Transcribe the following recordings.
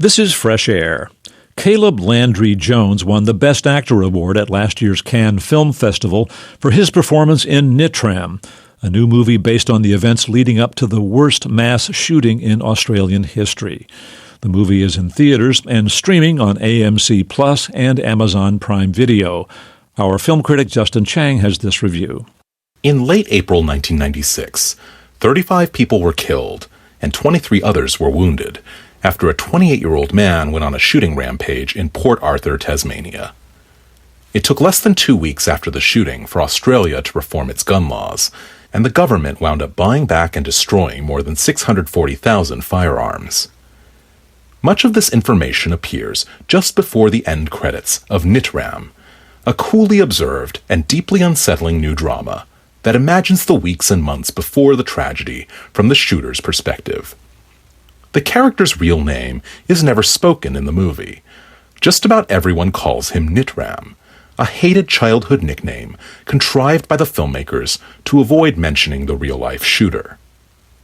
This is Fresh Air. Caleb Landry Jones won the Best Actor award at last year's Cannes Film Festival for his performance in Nitram, a new movie based on the events leading up to the worst mass shooting in Australian history. The movie is in theaters and streaming on AMC Plus and Amazon Prime Video. Our film critic Justin Chang has this review. In late April 1996, 35 people were killed and 23 others were wounded after a 28-year-old man went on a shooting rampage in Port Arthur, Tasmania. It took less than 2 weeks after the shooting for Australia to reform its gun laws, and the government wound up buying back and destroying more than 640,000 firearms. Much of this information appears just before the end credits of Nitram, a coolly observed and deeply unsettling new drama that imagines the weeks and months before the tragedy from the shooter's perspective. The character's real name is never spoken in the movie. Just about everyone calls him Nitram, a hated childhood nickname contrived by the filmmakers to avoid mentioning the real-life shooter.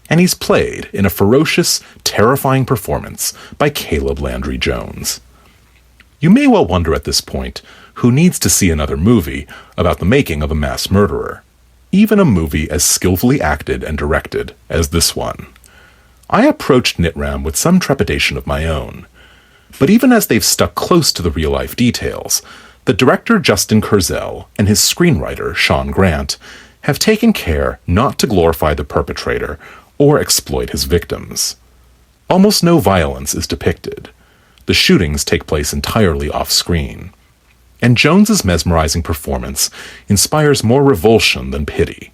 And he's played in a ferocious, terrifying performance by Caleb Landry Jones. You may well wonder at this point who needs to see another movie about the making of a mass murderer, even a movie as skillfully acted and directed as this one. I approached Nitram with some trepidation of my own, but even as they've stuck close to the real-life details, the director Justin Kurzel and his screenwriter Sean Grant have taken care not to glorify the perpetrator or exploit his victims. Almost no violence is depicted. The shootings take place entirely off-screen, and Jones's mesmerizing performance inspires more revulsion than pity.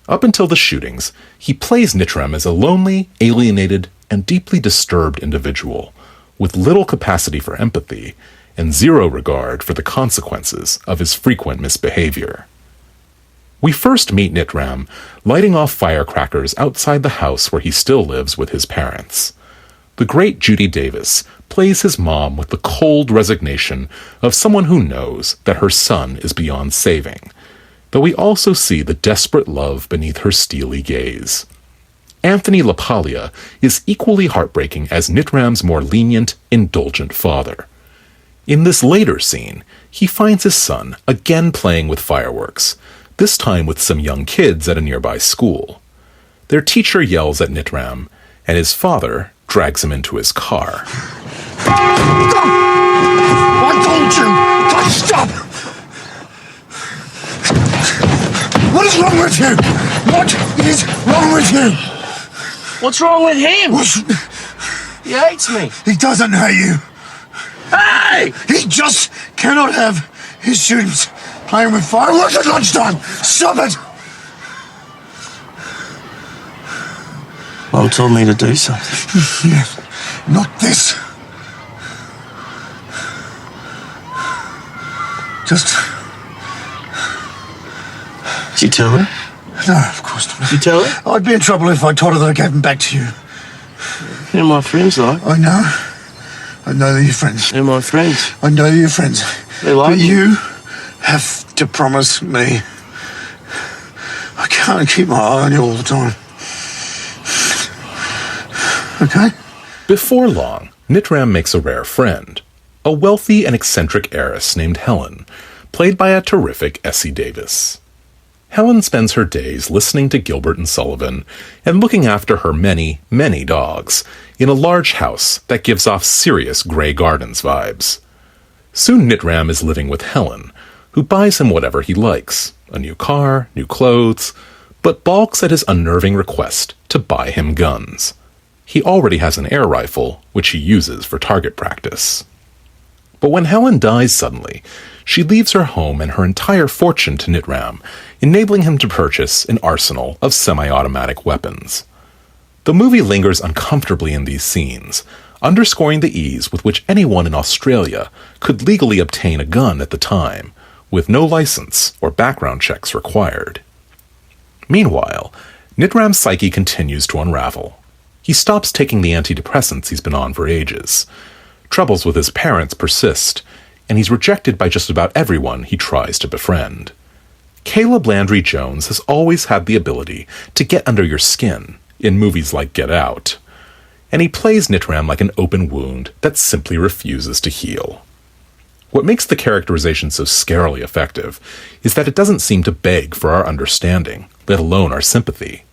Up until the shootings, he plays Nitram as a lonely, alienated, and deeply disturbed individual, with little capacity for empathy and zero regard for the consequences of his frequent misbehavior. We first meet Nitram lighting off firecrackers outside the house where he still lives with his parents. The great Judy Davis plays his mom with the cold resignation of someone who knows that her son is beyond saving, though we also see the desperate love beneath her steely gaze. Anthony LaPaglia is equally heartbreaking as Nitram's more lenient, indulgent father. In this later scene, he finds his son again playing with fireworks, this time with some young kids at a nearby school. Their teacher yells at Nitram, and his father drags him into his car. I told you! Stop! What is wrong with you? What is wrong with you? What's wrong with him? He hates me. He doesn't hate you. Hey! He just cannot have his students playing with fireworks at lunchtime. Stop it! Mom told me to do something. Yes, not this. Just... Did you tell her? No, of course not. Did you tell her? I'd be in trouble if I told her that I gave them back to you. Who are my friends like? I know. I know they're your friends. They're my friends. I know they're your friends. They like but me. You have to promise me. I can't keep my eye on you all the time. Okay? Before long, Nitram makes a rare friend, a wealthy and eccentric heiress named Helen, played by a terrific Essie Davis. Helen spends her days listening to Gilbert and Sullivan and looking after her many, many dogs in a large house that gives off serious Grey Gardens vibes. Soon Nitram is living with Helen, who buys him whatever he likes, a new car, new clothes, but balks at his unnerving request to buy him guns. He already has an air rifle, which he uses for target practice. But when Helen dies suddenly, she leaves her home and her entire fortune to Nitram, enabling him to purchase an arsenal of semi-automatic weapons. The movie lingers uncomfortably in these scenes, underscoring the ease with which anyone in Australia could legally obtain a gun at the time, with no license or background checks required. Meanwhile, Nitram's psyche continues to unravel. He stops taking the antidepressants he's been on for ages. Troubles with his parents persist, and he's rejected by just about everyone he tries to befriend. Caleb Landry Jones has always had the ability to get under your skin in movies like Get Out, and he plays Nitram like an open wound that simply refuses to heal. What makes the characterization so scarily effective is that it doesn't seem to beg for our understanding, let alone our sympathy.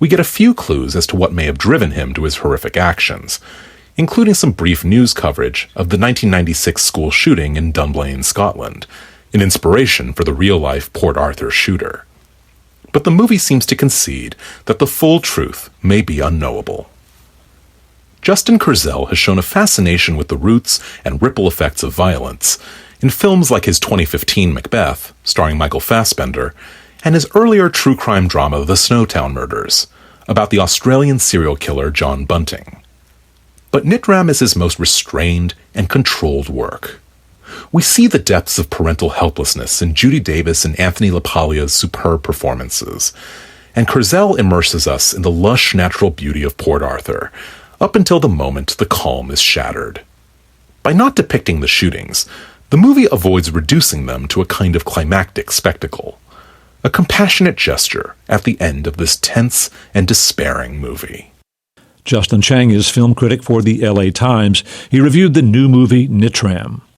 We get a few clues as to what may have driven him to his horrific actions, including some brief news coverage of the 1996 school shooting in Dunblane, Scotland, an inspiration for the real-life Port Arthur shooter. But the movie seems to concede that the full truth may be unknowable. Justin Kurzel has shown a fascination with the roots and ripple effects of violence in films like his 2015 Macbeth, starring Michael Fassbender, and his earlier true crime drama The Snowtown Murders, about the Australian serial killer John Bunting. But Nitram is his most restrained and controlled work. We see the depths of parental helplessness in Judy Davis and Anthony LaPaglia's superb performances, and Kurzel immerses us in the lush natural beauty of Port Arthur, up until the moment the calm is shattered. By not depicting the shootings, the movie avoids reducing them to a kind of climactic spectacle, a compassionate gesture at the end of this tense and despairing movie. Justin Chang is film critic for the LA Times. He reviewed the new movie Nitram.